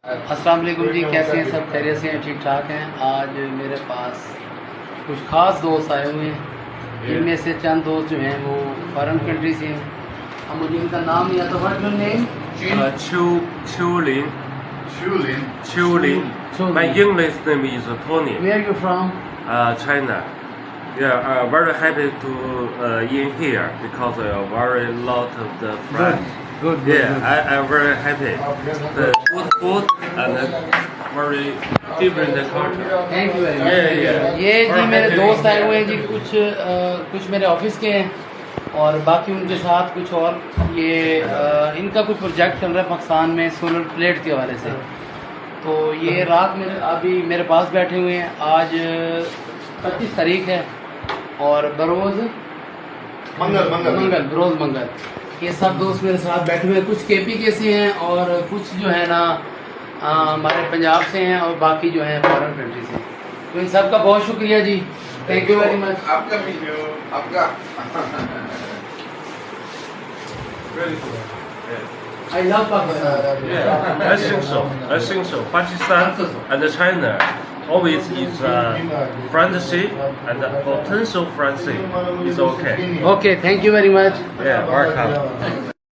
अस्सलाम वालेकुम जी, कैसे हैं सब? खैरियत से हैं? ठीक ठाक हैं। आज मेरे पास कुछ ख़ास दोस्त आए हुए हैं। इनमें से चंद दोस्त जो हैं वो फॉरेन कंट्री से हैं। अब मुझे इनका नाम नहीं आता। What your name? Chulin. My English name is Tony. Where you from? China. Yeah, very happy to in here because very lot of the friends. Good. Yeah, I'm very happy. The good food and very different culture. Thank you very much. Yeah. ये जी मेरे दोस्त आए हुए हैं जी, कुछ मेरे office के हैं और बाकी उनके साथ कुछ और। ये इनका कुछ प्रोजेक्ट चल रहा है पाकिस्तान में सोलर प्लेट के हवाले से। तो ये रात में अभी मेरे पास बैठे हुए हैं। आज 25 तारीख है और बरोज़ मंगल। ये सब दोस्त मेरे साथ बैठे हुए हैं। कुछ केपी के से हैं और कुछ जो है ना हमारे पंजाब से हैं और बाकी जो हैं फॉरेन कंट्री से। तो इन सब का बहुत शुक्रिया जी, थैंक यू वेरी मच। आपका I love Pakistan. Yeah, I think so. Pakistan and China always is friendship and potential friendship is okay. Okay, thank you very much. Yeah, welcome.